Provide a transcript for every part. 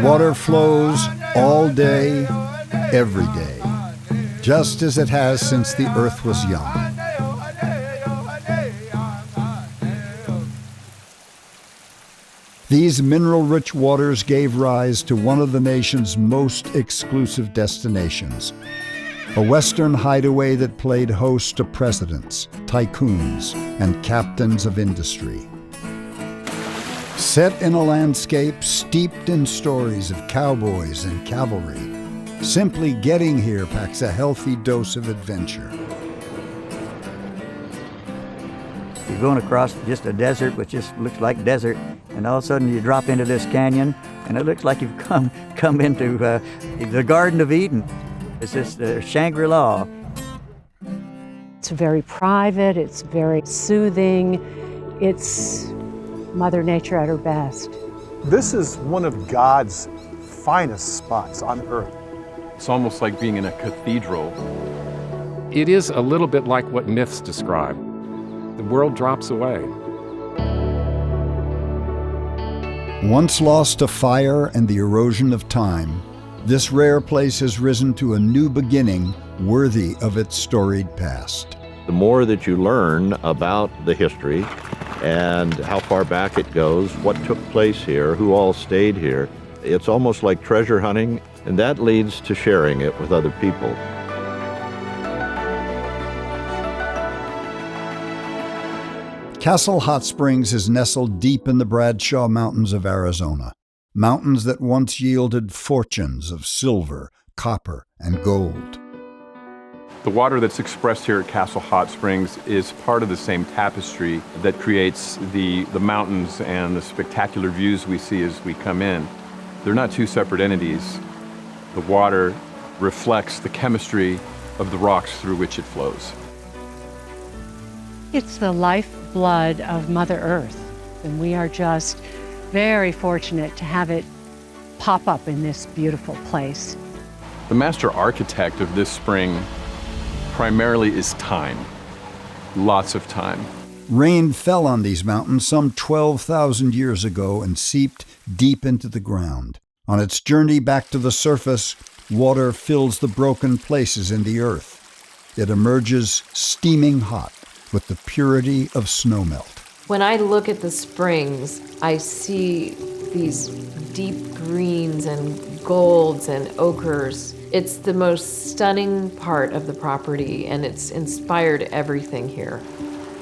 Water flows all day, every day, just as it has since the earth was young. These mineral-rich waters gave rise to one of the nation's most exclusive destinations, a western hideaway that played host to presidents, tycoons, and captains of industry. Set in a landscape steeped in stories of cowboys and cavalry, simply getting here packs a healthy dose of adventure. You're going across just a desert, which just looks like desert, and all of a sudden you drop into this canyon, and it looks like you've come into the Garden of Eden. It's just Shangri-La. It's very private, it's very soothing, it's Mother Nature at her best. This is one of God's finest spots on earth. It's almost like being in a cathedral. It is a little bit like what myths describe. The world drops away. Once lost to fire and the erosion of time, this rare place has risen to a new beginning worthy of its storied past. The more that you learn about the history and how far back it goes, what took place here, who all stayed here, it's almost like treasure hunting, and that leads to sharing it with other people. Castle Hot Springs is nestled deep in the Bradshaw Mountains of Arizona, mountains that once yielded fortunes of silver, copper, and gold. The water that's expressed here at Castle Hot Springs is part of the same tapestry that creates the mountains and the spectacular views we see as we come in. They're not two separate entities. The water reflects the chemistry of the rocks through which it flows. It's the lifeblood of Mother Earth, and we are just very fortunate to have it pop up in this beautiful place. The master architect of this spring primarily is time, lots of time. Rain fell on these mountains some 12,000 years ago and seeped deep into the ground. On its journey back to the surface, water fills the broken places in the earth. It emerges steaming hot with the purity of snowmelt. When I look at the springs, I see these deep greens and golds and ochres. It's the most stunning part of the property, and it's inspired everything here.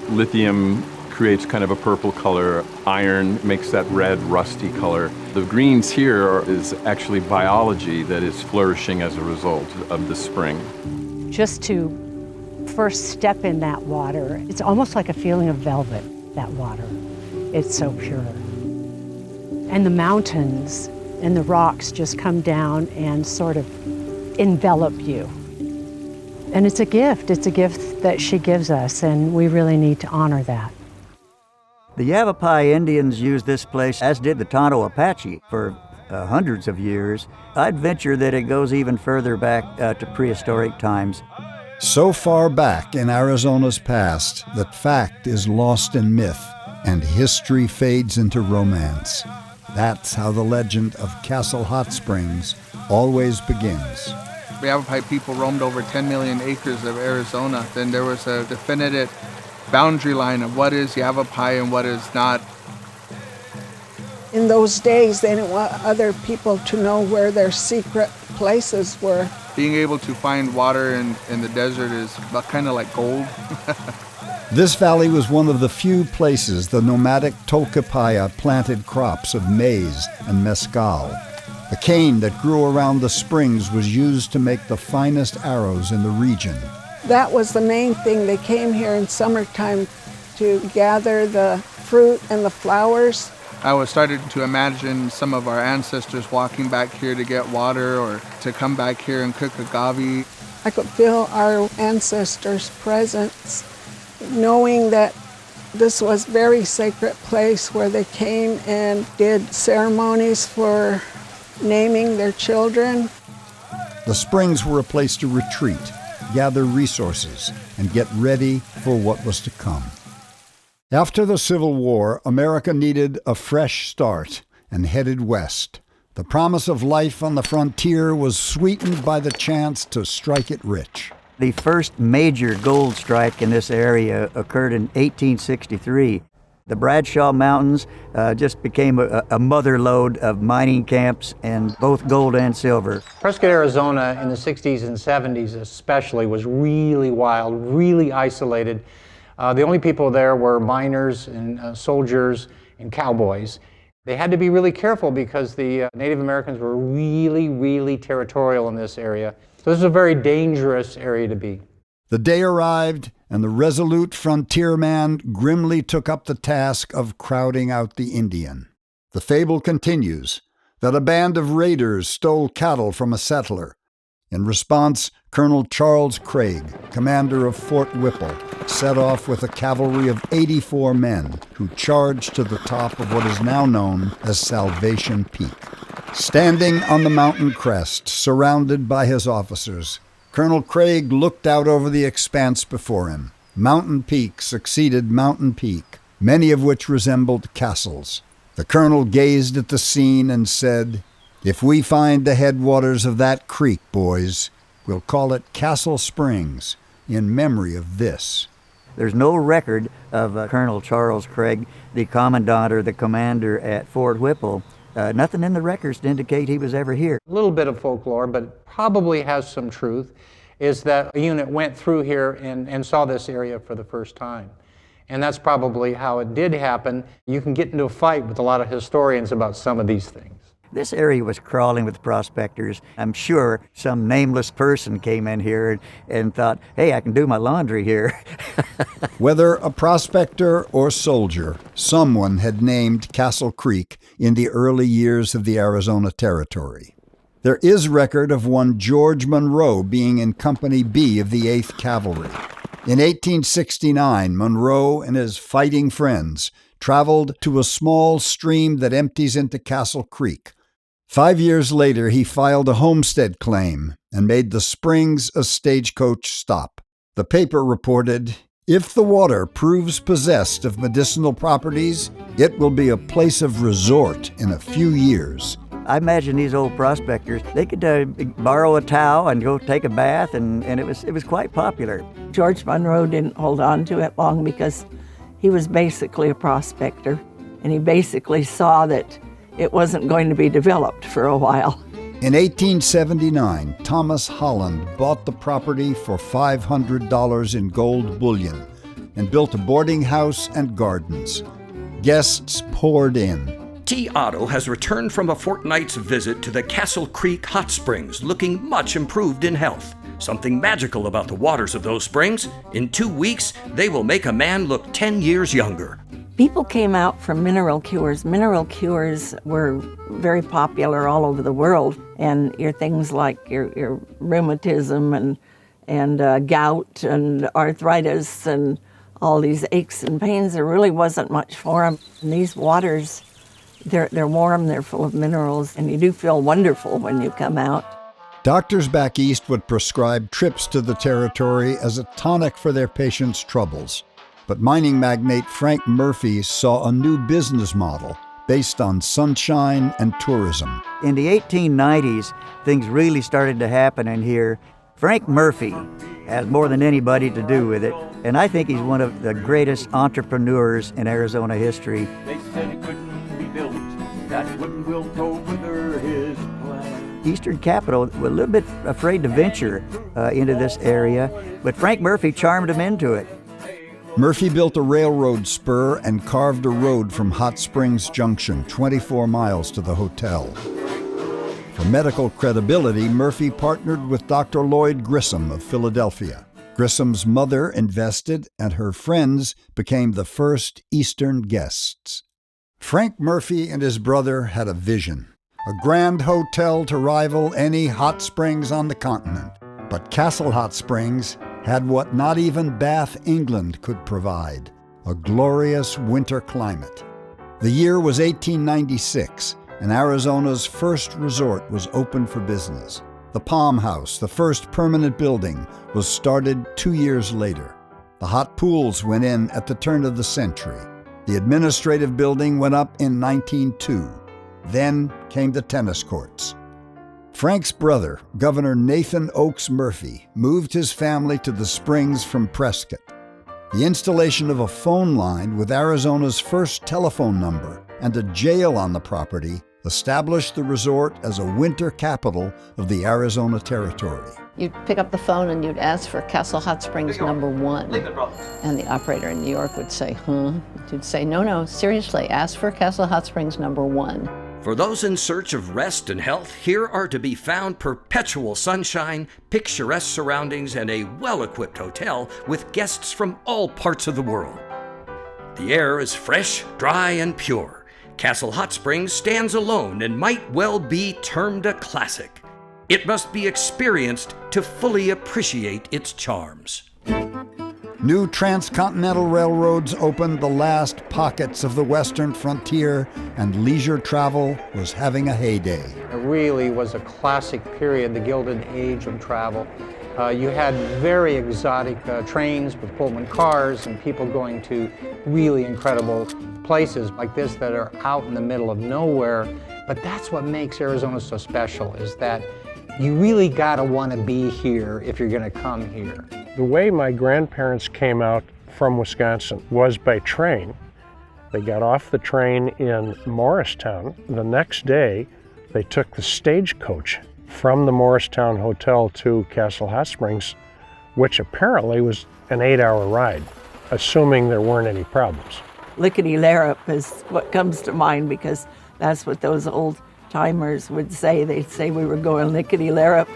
Lithium creates kind of a purple color. Iron makes that red, rusty color. The greens here is actually biology that is flourishing as a result of the spring. Just to first step in that water, it's almost like a feeling of velvet, that water. It's so pure. And the mountains and the rocks just come down and sort of envelop you. And it's a gift that she gives us, and we really need to honor that. The Yavapai Indians used this place, as did the Tonto Apache, for hundreds of years. I'd venture that it goes even further back to prehistoric times. So far back in Arizona's past that fact is lost in myth and history fades into romance. That's how the legend of Castle Hot Springs always begins. The Yavapai people roamed over 10 million acres of Arizona. Then there was a definitive boundary line of what is Yavapai and what is not. In those days, they didn't want other people to know where their secret places were. Being able to find water in the desert is kind of like gold. This valley was one of the few places the nomadic Tolkapaya planted crops of maize and mescal. The cane that grew around the springs was used to make the finest arrows in the region. That was the main thing. They came here in summertime to gather the fruit and the flowers. I was starting to imagine some of our ancestors walking back here to get water or to come back here and cook agave. I could feel our ancestors' presence, knowing that this was a very sacred place where they came and did ceremonies for naming their children. The springs were a place to retreat, gather resources, and get ready for what was to come. After the Civil War, America needed a fresh start and headed west. The promise of life on the frontier was sweetened by the chance to strike it rich. The first major gold strike in this area occurred in 1863. The Bradshaw Mountains just became a mother lode of mining camps, and both gold and silver. Prescott, Arizona in the 60s and 70s especially was really wild, really isolated. The only people there were miners and soldiers and cowboys. They had to be really careful because the Native Americans were really, really territorial in this area. So this is a very dangerous area to be. The day arrived, and the resolute frontierman grimly took up the task of crowding out the Indian. The fable continues that a band of raiders stole cattle from a settler. In response, Colonel Charles Craig, commander of Fort Whipple, set off with a cavalry of 84 men who charged to the top of what is now known as Salvation Peak. Standing on the mountain crest, surrounded by his officers, Colonel Craig looked out over the expanse before him. Mountain peak succeeded mountain peak, many of which resembled castles. The colonel gazed at the scene and said, "If we find the headwaters of that creek, boys, we'll call it Castle Springs, in memory of this." There's no record of Colonel Charles Craig, the commandant or the commander at Fort Whipple. Nothing in the records to indicate he was ever here. A little bit of folklore, but probably has some truth, is that a unit went through here and saw this area for the first time. And that's probably how it did happen. You can get into a fight with a lot of historians about some of these things. This area was crawling with prospectors. I'm sure some nameless person came in here and thought, hey, I can do my laundry here. Whether a prospector or soldier, someone had named Castle Creek in the early years of the Arizona Territory. There is record of one George Monroe being in Company B of the 8th Cavalry. In 1869, Monroe and his fighting friends traveled to a small stream that empties into Castle Creek. 5 years later, he filed a homestead claim and made the Springs a stagecoach stop. The paper reported, "If the water proves possessed of medicinal properties, it will be a place of resort in a few years." I imagine these old prospectors, they could borrow a towel and go take a bath, and it was quite popular. George Monroe didn't hold on to it long because he was basically a prospector, and he basically saw that it wasn't going to be developed for a while. In 1879, Thomas Holland bought the property for $500 in gold bullion and built a boarding house and gardens. Guests poured in. T. Otto has returned from a fortnight's visit to the Castle Creek Hot Springs, looking much improved in health. Something magical about the waters of those springs. In 2 weeks, they will make a man look 10 years younger. People came out for mineral cures. Mineral cures were very popular all over the world, and your things like your rheumatism and gout and arthritis and all these aches and pains, there really wasn't much for them. And these waters, they're warm, they're full of minerals, and you do feel wonderful when you come out. Doctors back east would prescribe trips to the territory as a tonic for their patients' troubles. But mining magnate Frank Murphy saw a new business model based on sunshine and tourism. In the 1890s, things really started to happen in here. Frank Murphy has more than anybody to do with it, and I think he's one of the greatest entrepreneurs in Arizona history. They said it couldn't be built, that wouldn't built over his plan. Eastern Capital were a little bit afraid to venture into this area, but Frank Murphy charmed them into it. Murphy built a railroad spur and carved a road from Hot Springs Junction, 24 miles to the hotel. For medical credibility, Murphy partnered with Dr. Lloyd Grissom of Philadelphia. Grissom's mother invested, and her friends became the first Eastern guests. Frank Murphy and his brother had a vision, a grand hotel to rival any hot springs on the continent. But Castle Hot Springs had what not even Bath, England could provide, a glorious winter climate. The year was 1896, and Arizona's first resort was open for business. The Palm House, the first permanent building, was started 2 years later. The hot pools went in at the turn of the century. The administrative building went up in 1902. Then came the tennis courts. Frank's brother, Governor Nathan Oakes Murphy, moved his family to the Springs from Prescott. The installation of a phone line with Arizona's first telephone number and a jail on the property established the resort as a winter capital of the Arizona Territory. You'd pick up the phone and you'd ask for Castle Hot Springs #1. And the operator in New York would say, huh? You'd say, no, seriously, ask for Castle Hot Springs #1. For those in search of rest and health, here are to be found perpetual sunshine, picturesque surroundings, and a well-equipped hotel with guests from all parts of the world. The air is fresh, dry, and pure. Castle Hot Springs stands alone and might well be termed a classic. It must be experienced to fully appreciate its charms. New transcontinental railroads opened the last pockets of the western frontier, and leisure travel was having a heyday. It really was a classic period, the Gilded Age of travel. You had very exotic trains with Pullman cars and people going to really incredible places like this that are out in the middle of nowhere. But that's what makes Arizona so special, is that you really gotta wanna be here if you're gonna come here. The way my grandparents came out from Wisconsin was by train. They got off the train in Morristown. The next day, they took the stagecoach from the Morristown Hotel to Castle Hot Springs, which apparently was an 8-hour ride, assuming there weren't any problems. Lickety-larrup is what comes to mind, because that's what those old timers would say. They'd say we were going lickety-larrup.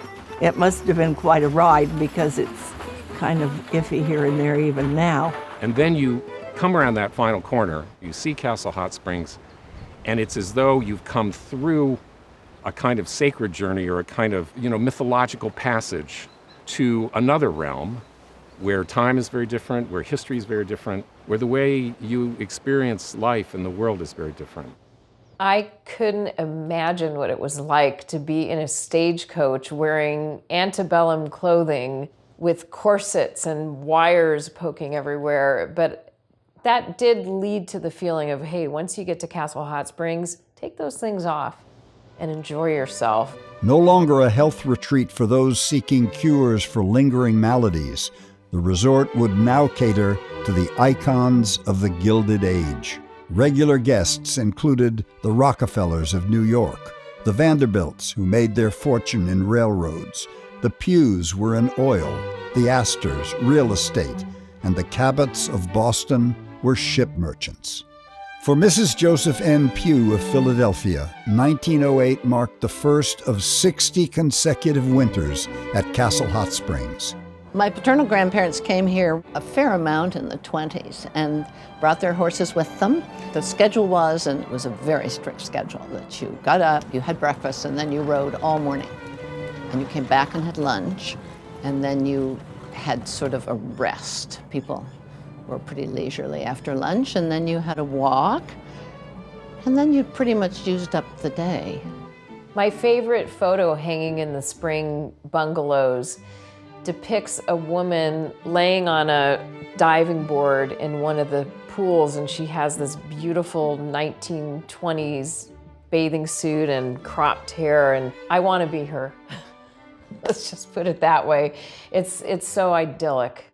It must have been quite a ride, because it's kind of iffy here and there even now. And then you come around that final corner, you see Castle Hot Springs, and it's as though you've come through a kind of sacred journey or a kind of, mythological passage to another realm where time is very different, where history is very different, where the way you experience life in the world is very different. I couldn't imagine what it was like to be in a stagecoach wearing antebellum clothing with corsets and wires poking everywhere. But that did lead to the feeling of, hey, once you get to Castle Hot Springs, take those things off and enjoy yourself. No longer a health retreat for those seeking cures for lingering maladies, the resort would now cater to the icons of the Gilded Age. Regular guests included the Rockefellers of New York, the Vanderbilts, who made their fortune in railroads. The Pews were in oil, the Astors, real estate, and the Cabots of Boston were ship merchants. For Mrs. Joseph N. Pugh of Philadelphia, 1908 marked the first of 60 consecutive winters at Castle Hot Springs. My paternal grandparents came here a fair amount in the 20s and brought their horses with them. The schedule was, and it was a very strict schedule, that you got up, you had breakfast, and then you rode all morning. And you came back and had lunch, and then you had sort of a rest. People were pretty leisurely after lunch, and then you had a walk, and then you pretty much used up the day. My favorite photo hanging in the spring bungalows depicts a woman laying on a diving board in one of the pools, and she has this beautiful 1920s bathing suit and cropped hair, and I want to be her. Let's just put it that way. It's so idyllic.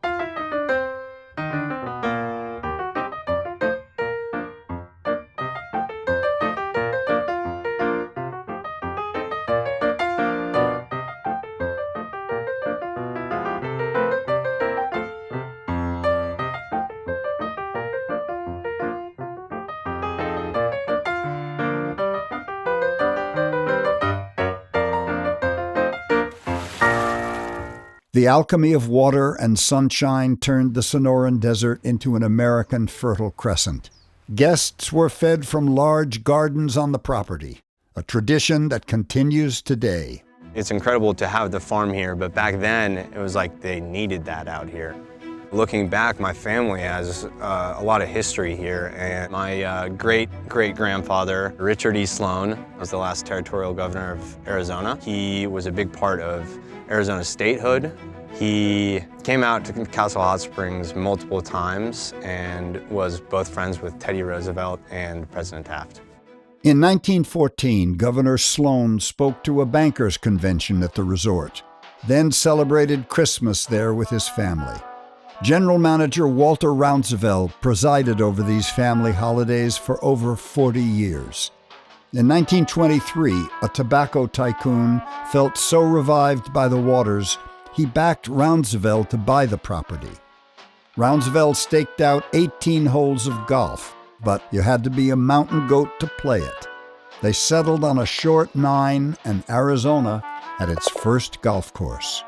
The alchemy of water and sunshine turned the Sonoran Desert into an American fertile crescent. Guests were fed from large gardens on the property, a tradition that continues today. It's incredible to have the farm here, but back then it was like they needed that out here. Looking back, my family has a lot of history here, and my great-great-grandfather, Richard E. Sloan, was the last territorial governor of Arizona. He was a big part of Arizona statehood. He came out to Castle Hot Springs multiple times and was both friends with Teddy Roosevelt and President Taft. In 1914, Governor Sloan spoke to a bankers' convention at the resort, then celebrated Christmas there with his family. General Manager Walter Rounsevelt presided over these family holidays for over 40 years. In 1923, a tobacco tycoon felt so revived by the waters, he backed Rounsevelt to buy the property. Rounsevelt staked out 18 holes of golf, but you had to be a mountain goat to play it. They settled on a short 9, and Arizona had its first golf course.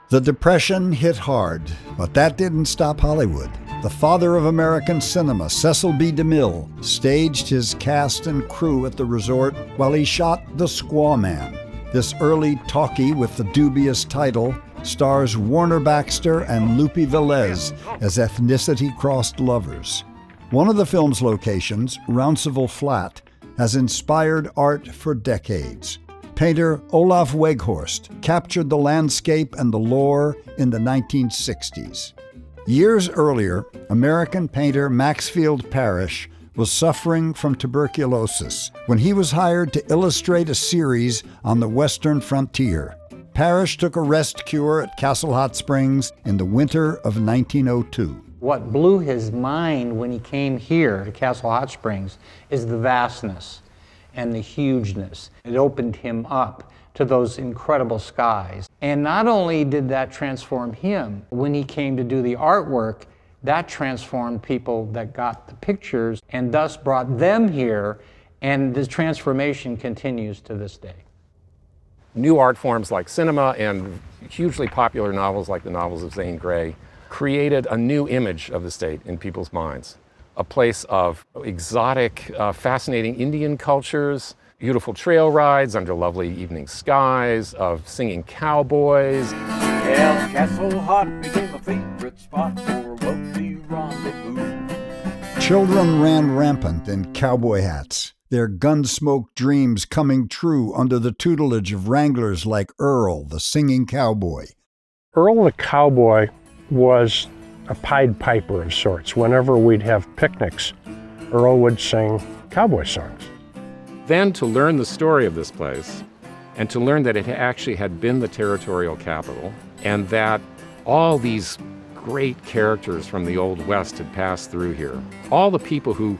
The Depression hit hard, but that didn't stop Hollywood. The father of American cinema, Cecil B. DeMille, staged his cast and crew at the resort while he shot The Squaw Man. This early talkie with the dubious title stars Warner Baxter and Lupe Velez as ethnicity-crossed lovers. One of the film's locations, Rounceville Flat, has inspired art for decades. Painter Olaf Weghorst captured the landscape and the lore in the 1960s. Years earlier, American painter Maxfield Parrish was suffering from tuberculosis when he was hired to illustrate a series on the western frontier. Parrish took a rest cure at Castle Hot Springs in the winter of 1902. What blew his mind when he came here to Castle Hot Springs is the vastness and the hugeness. It opened him up to those incredible skies. And not only did that transform him, when he came to do the artwork, that transformed people that got the pictures and thus brought them here, and this transformation continues to this day. New art forms like cinema and hugely popular novels like the novels of Zane Grey created a new image of the state in people's minds. A place of exotic, fascinating Indian cultures, beautiful trail rides under lovely evening skies, of singing cowboys. Yeah, Castle Hot became a favorite spot for a wealthy rendezvous. Children ran rampant in cowboy hats, their gun-smoked dreams coming true under the tutelage of wranglers like Earl, the singing cowboy. Earl the cowboy was a Pied Piper of sorts. Whenever we'd have picnics, Earl would sing cowboy songs. Then to learn the story of this place, and to learn that it actually had been the territorial capital, and that all these great characters from the Old West had passed through here. All the people who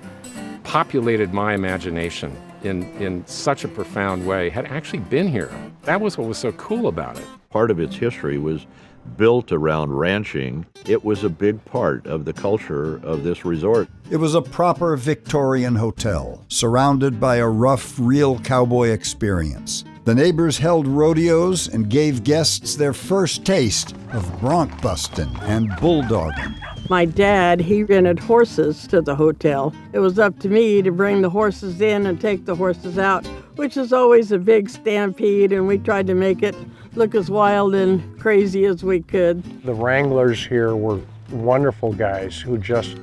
populated my imagination in such a profound way had actually been here. That was what was so cool about it. Part of its history was built around ranching. It was a big part of the culture of this resort. It was a proper Victorian hotel, surrounded by a rough, real cowboy experience. The neighbors held rodeos and gave guests their first taste of bronc busting and bulldogging. My dad, he rented horses to the hotel. It was up to me to bring the horses in and take the horses out, which is always a big stampede, and we tried to make it look as wild and crazy as we could. The wranglers here were wonderful guys who just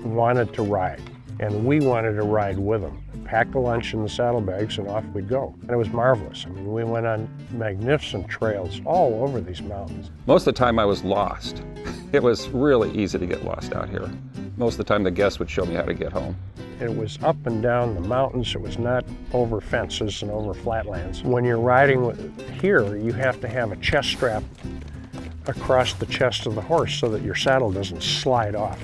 wanted to ride, and we wanted to ride with them. Pack the lunch in the saddlebags and off we'd go. And it was marvelous. I mean, we went on magnificent trails all over these mountains. Most of the time I was lost. It was really easy to get lost out here. Most of the time the guests would show me how to get home. It was up and down the mountains. It was not over fences and over flatlands. When you're riding here, you have to have a chest strap across the chest of the horse so that your saddle doesn't slide off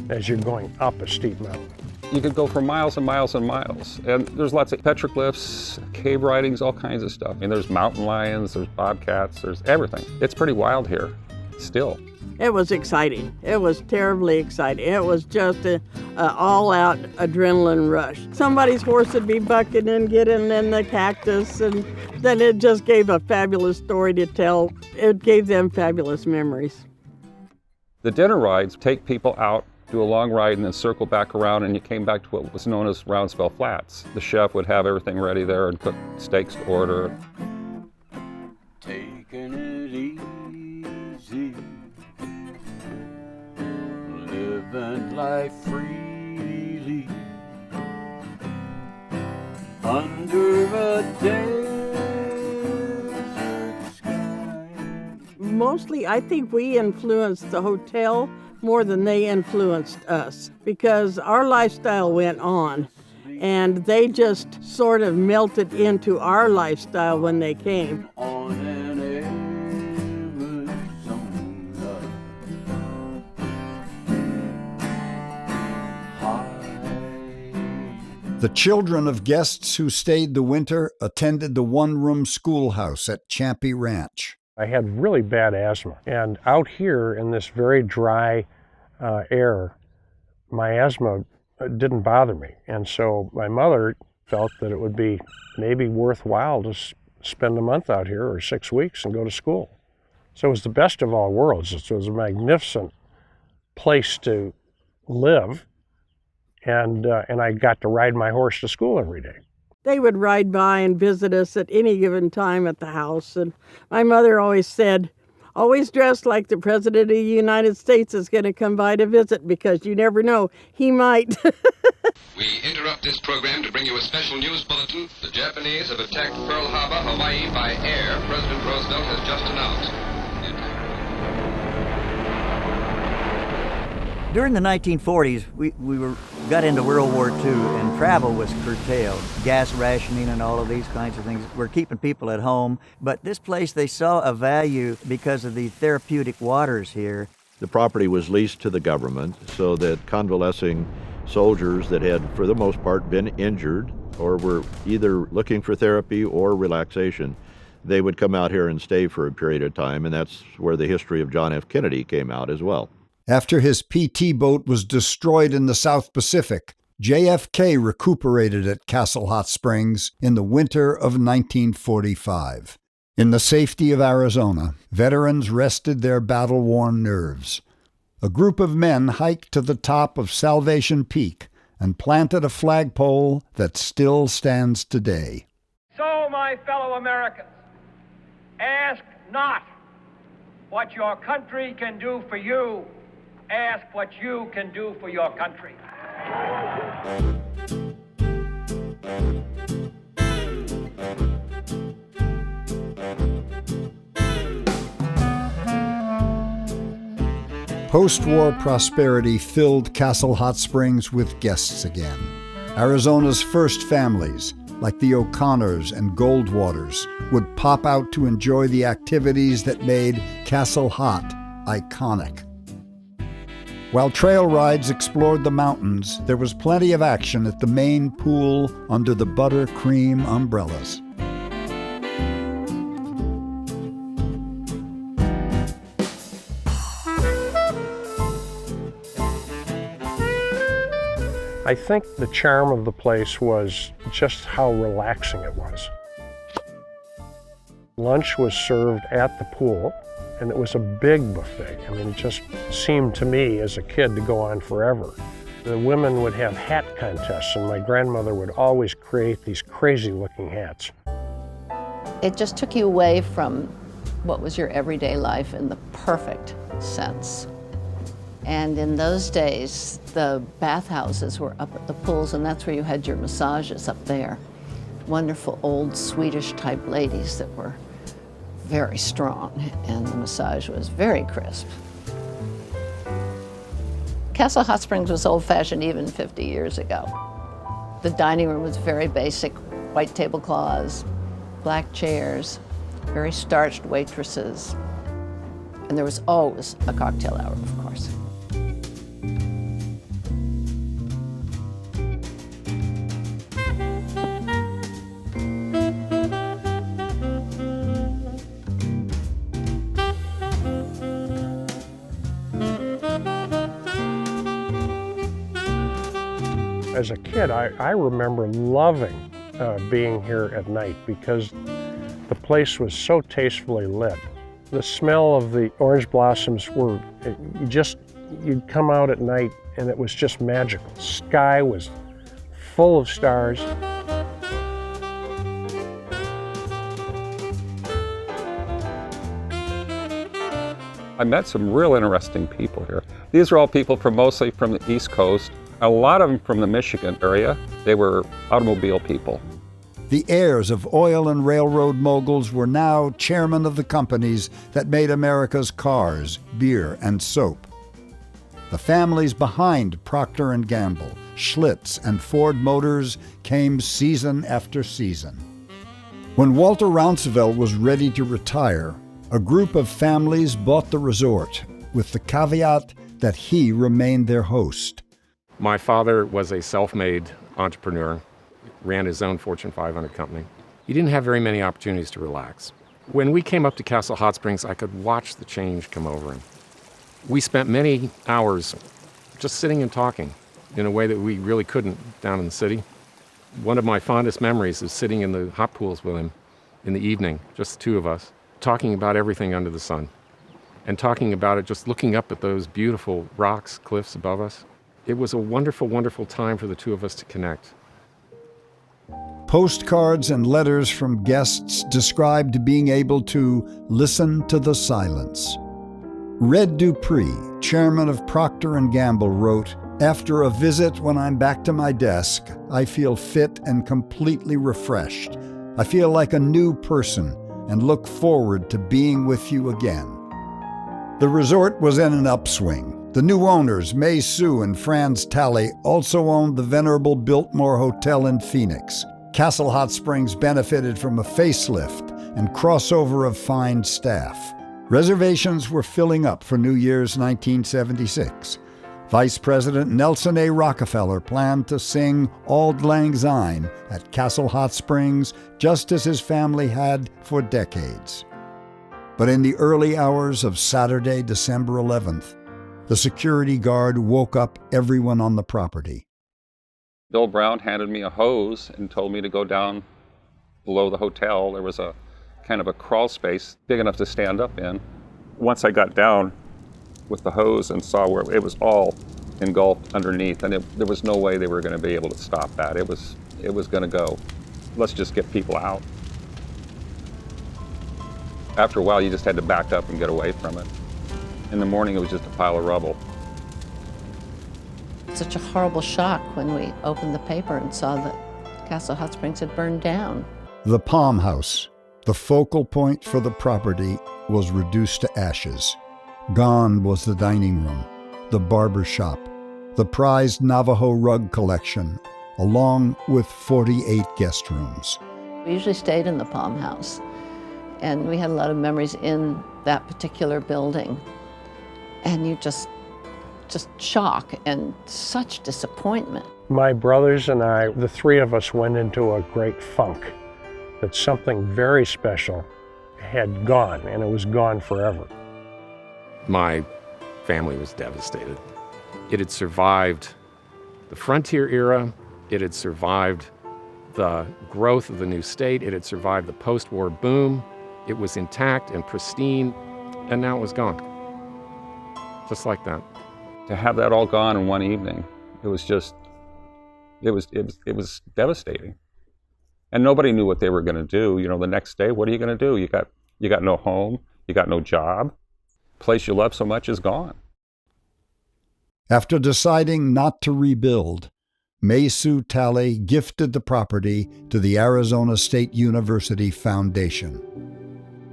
as you're going up a steep mountain. You could go for miles and miles and miles. And there's lots of petroglyphs, cave writings, all kinds of stuff. I mean, there's mountain lions, there's bobcats, there's everything. It's pretty wild here, still. It was exciting. It was terribly exciting. It was just an all-out adrenaline rush. Somebody's horse would be bucking and getting in the cactus, and then it just gave a fabulous story to tell. It gave them fabulous memories. The dinner rides take people out, do a long ride, and then circle back around, and you came back to what was known as Rounceville Flats. The chef would have everything ready there and cook steaks to order. Taking it easy, living life freely, under a desert sky. Mostly, I think we influenced the hotel more than they influenced us, because our lifestyle went on, and they just sort of melted into our lifestyle when they came. The children of guests who stayed the winter attended the one-room schoolhouse at Champy Ranch. I had really bad asthma, and out here in this very dry air, my asthma didn't bother me. And so my mother felt that it would be maybe worthwhile to spend a month out here or 6 weeks and go to school. So it was the best of all worlds. It was a magnificent place to live. And I got to ride my horse to school every day. They would ride by and visit us at any given time at the house. And my mother always said, always dress like the President of the United States is going to come by to visit, because you never know, he might. We interrupt this program to bring you a special news bulletin. The Japanese have attacked Pearl Harbor, Hawaii by air, President Roosevelt has just announced. During the 1940s, we got into World War II, and travel was curtailed. Gas rationing and all of these kinds of things were keeping people at home. But this place, they saw a value because of the therapeutic waters here. The property was leased to the government so that convalescing soldiers that had, for the most part, been injured or were either looking for therapy or relaxation, they would come out here and stay for a period of time, and that's where the history of John F. Kennedy came out as well. After his PT boat was destroyed in the South Pacific, JFK recuperated at Castle Hot Springs in the winter of 1945. In the safety of Arizona, veterans rested their battle-worn nerves. A group of men hiked to the top of Salvation Peak and planted a flagpole that still stands today. So, my fellow Americans, ask not what your country can do for you. Ask what you can do for your country. Post-war prosperity filled Castle Hot Springs with guests again. Arizona's first families, like the O'Connors and Goldwaters, would pop out to enjoy the activities that made Castle Hot iconic. While trail rides explored the mountains, there was plenty of action at the main pool under the buttercream umbrellas. I think the charm of the place was just how relaxing it was. Lunch was served at the pool, and it was a big buffet. I mean, it just seemed to me as a kid to go on forever. The women would have hat contests, and my grandmother would always create these crazy-looking hats. It just took you away from what was your everyday life in the perfect sense. And in those days, the bathhouses were up at the pools, and that's where you had your massages up there. Wonderful old Swedish-type ladies that were very strong, and the massage was very crisp. Castle Hot Springs was old-fashioned even 50 years ago. The dining room was very basic, white tablecloths, black chairs, very starched waitresses, and there was always a cocktail hour, of course. As a kid, I remember loving being here at night because the place was so tastefully lit. The smell of the orange blossoms you'd come out at night and it was just magical. Sky was full of stars. I met some real interesting people here. These are all people mostly from the East Coast. A lot of them from the Michigan area. They were automobile people. The heirs of oil and railroad moguls were now chairmen of the companies that made America's cars, beer, and soap. The families behind Procter & Gamble, Schlitz, and Ford Motors came season after season. When Walter Rounceville was ready to retire, a group of families bought the resort with the caveat that he remained their host. My father was a self-made entrepreneur, ran his own Fortune 500 company. He didn't have very many opportunities to relax. When we came up to Castle Hot Springs, I could watch the change come over him. We spent many hours just sitting and talking in a way that we really couldn't down in the city. One of my fondest memories is sitting in the hot pools with him in the evening, just the two of us, talking about everything under the sun. And talking about it, just looking up at those beautiful rocks, cliffs above us. It was a wonderful, wonderful time for the two of us to connect. Postcards and letters from guests described being able to listen to the silence. Red Dupree, chairman of Procter & Gamble, wrote, "After a visit, when I'm back to my desk, I feel fit and completely refreshed. I feel like a new person and look forward to being with you again." The resort was in an upswing. The new owners, May Sue and Franz Talley, also owned the venerable Biltmore Hotel in Phoenix. Castle Hot Springs benefited from a facelift and crossover of fine staff. Reservations were filling up for New Year's 1976. Vice President Nelson A. Rockefeller planned to sing Auld Lang Syne at Castle Hot Springs, just as his family had for decades. But in the early hours of Saturday, December 11th, the security guard woke up everyone on the property. Bill Brown handed me a hose and told me to go down below the hotel. There was a kind of a crawl space big enough to stand up in. Once I got down with the hose and saw where it was all engulfed underneath, and there was no way they were going to be able to stop that. It was going to go. Let's just get people out. After a while, you just had to back up and get away from it. In the morning, it was just a pile of rubble. Such a horrible shock when we opened the paper and saw that Castle Hot Springs had burned down. The Palm House, the focal point for the property, was reduced to ashes. Gone was the dining room, the barber shop, the prized Navajo rug collection, along with 48 guest rooms. We usually stayed in the Palm House, and we had a lot of memories in that particular building. And you just shock and such disappointment. My brothers and I, the three of us, went into a great funk that something very special had gone, and it was gone forever. My family was devastated. It had survived the frontier era. It had survived the growth of the new state. It had survived the post-war boom. It was intact and pristine, and now it was gone. Just like that. To have that all gone in one evening, it was devastating. And nobody knew what they were going to do. You know, the next day, what are you going to do? You got no home, you got no job. The place you love so much is gone. After deciding not to rebuild, May Sue Talley gifted the property to the Arizona State University Foundation.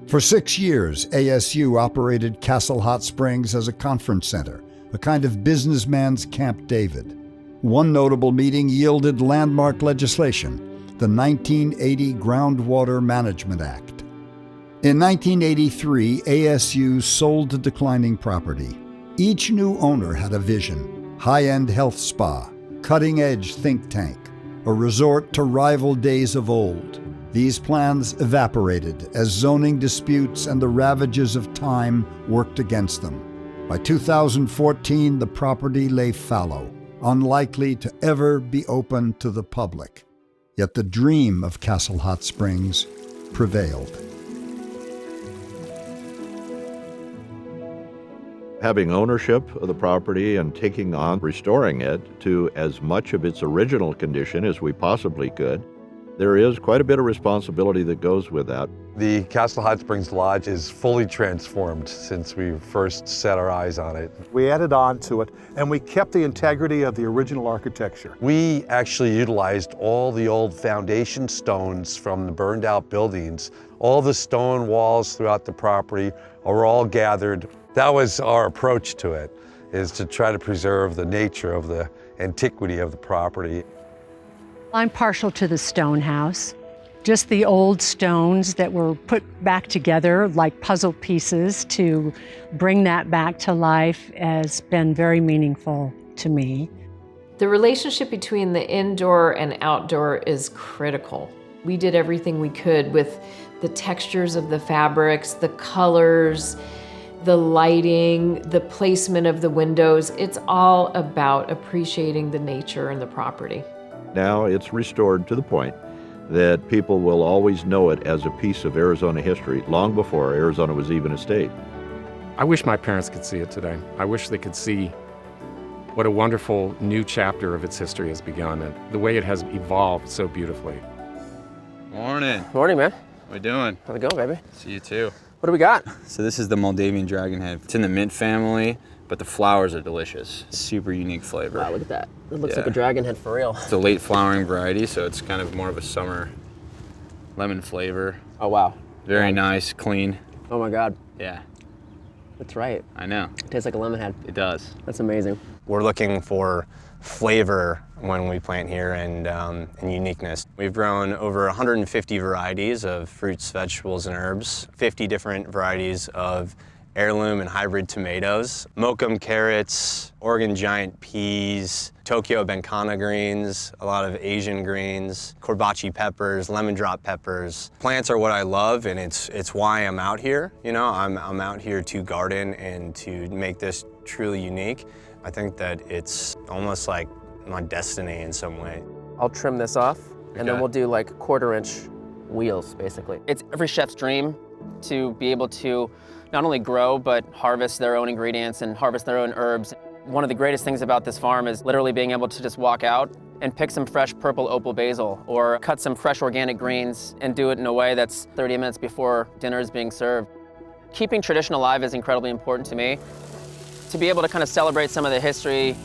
For 6 years, ASU operated Castle Hot Springs as a conference center, a kind of businessman's Camp David. One notable meeting yielded landmark legislation, the 1980 Groundwater Management Act. In 1983, ASU sold the declining property. Each new owner had a vision: high-end health spa, cutting-edge think tank, a resort to rival days of old. These plans evaporated as zoning disputes and the ravages of time worked against them. By 2014, the property lay fallow, unlikely to ever be open to the public. Yet the dream of Castle Hot Springs prevailed. Having ownership of the property and taking on restoring it to as much of its original condition as we possibly could, there is quite a bit of responsibility that goes with that. The Castle Hot Springs Lodge is fully transformed since we first set our eyes on it. We added on to it, and we kept the integrity of the original architecture. We actually utilized all the old foundation stones from the burned out buildings. All the stone walls throughout the property are all gathered. That was our approach to it. is to try to preserve the nature of the antiquity of the property. I'm partial to the stone house. Just the old stones that were put back together like puzzle pieces to bring that back to life has been very meaningful to me. The relationship between the indoor and outdoor is critical. We did everything we could with the textures of the fabrics, the colors, the lighting, the placement of the windows. It's all about appreciating the nature and the property. Now it's restored to the point that people will always know it as a piece of Arizona history long before Arizona was even a state. I wish my parents could see it today. I wish they could see what a wonderful new chapter of its history has begun and the way it has evolved so beautifully. Morning. Morning, man. How we doing? How's it going, baby? See you too. What do we got? So this is the Moldavian dragonhead. It's in the mint family, but the flowers are delicious. Super unique flavor. Wow, look at that. It looks like a dragon head for real. It's a late flowering variety, so it's kind of more of a summer lemon flavor. Oh, wow. Very nice, clean. Oh my God. Yeah. That's right. I know. It tastes like a lemon head. It does. That's amazing. We're looking for flavor when we plant here and uniqueness. We've grown over 150 varieties of fruits, vegetables, and herbs, 50 different varieties of heirloom and hybrid tomatoes, mokum carrots, Oregon giant peas, Tokyo bencana greens, a lot of Asian greens, korbachi peppers, lemon drop peppers. Plants are what I love, and it's why I'm out here. You know, I'm out here to garden and to make this truly unique. I think that it's almost like my destiny in some way. I'll trim this off, and then we'll do like 1/4-inch wheels, basically. It's every chef's dream to be able to not only grow, but harvest their own ingredients and harvest their own herbs. One of the greatest things about this farm is literally being able to just walk out and pick some fresh purple opal basil or cut some fresh organic greens and do it in a way that's 30 minutes before dinner is being served. Keeping tradition alive is incredibly important to me. To be able to kind of celebrate some of the history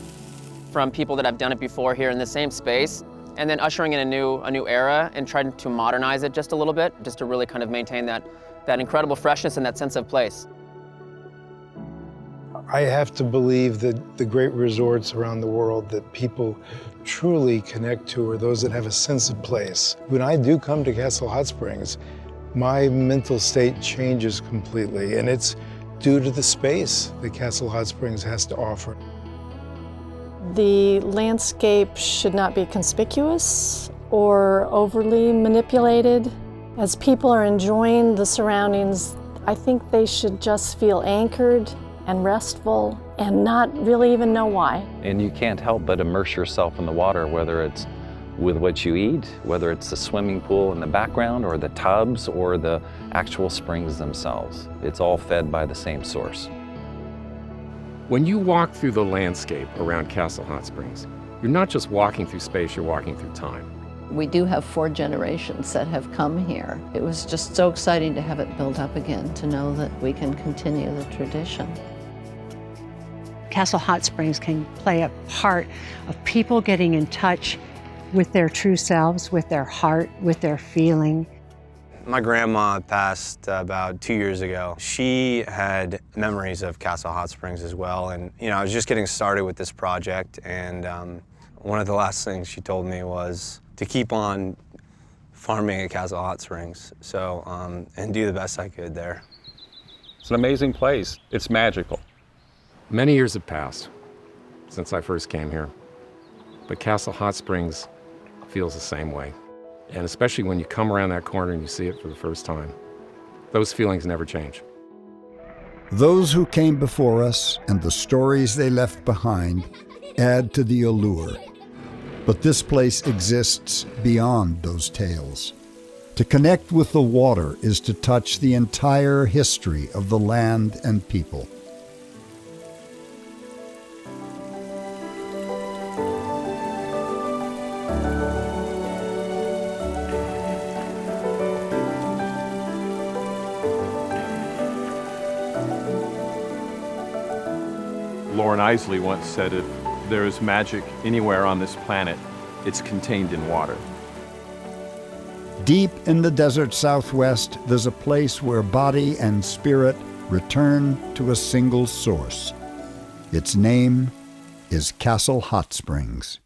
from people that have done it before here in the same space, and then ushering in a new era and trying to modernize it just a little bit, just to really kind of maintain that incredible freshness and that sense of place. I have to believe that the great resorts around the world that people truly connect to are those that have a sense of place. When I do come to Castle Hot Springs, my mental state changes completely, and it's due to the space that Castle Hot Springs has to offer. The landscape should not be conspicuous or overly manipulated. As people are enjoying the surroundings, I think they should just feel anchored and restful and not really even know why. And you can't help but immerse yourself in the water, whether it's with what you eat, whether it's the swimming pool in the background or the tubs or the actual springs themselves. It's all fed by the same source. When you walk through the landscape around Castle Hot Springs, you're not just walking through space, you're walking through time. We do have 4 generations that have come here. It was just so exciting to have it built up again, to know that we can continue the tradition. Castle Hot Springs can play a part of people getting in touch with their true selves, with their heart, with their feeling. My grandma passed about 2 years ago. She had memories of Castle Hot Springs as well, and I was just getting started with this project, and one of the last things she told me was to keep on farming at Castle Hot Springs, and do the best I could there. It's an amazing place. It's magical. Many years have passed since I first came here, but Castle Hot Springs feels the same way. And especially when you come around that corner and you see it for the first time, those feelings never change. Those who came before us and the stories they left behind add to the allure. But this place exists beyond those tales. To connect with the water is to touch the entire history of the land and people. Lauren Isley once said, if there is magic anywhere on this planet, it's contained in water. Deep in the desert Southwest, there's a place where body and spirit return to a single source. Its name is Castle Hot Springs.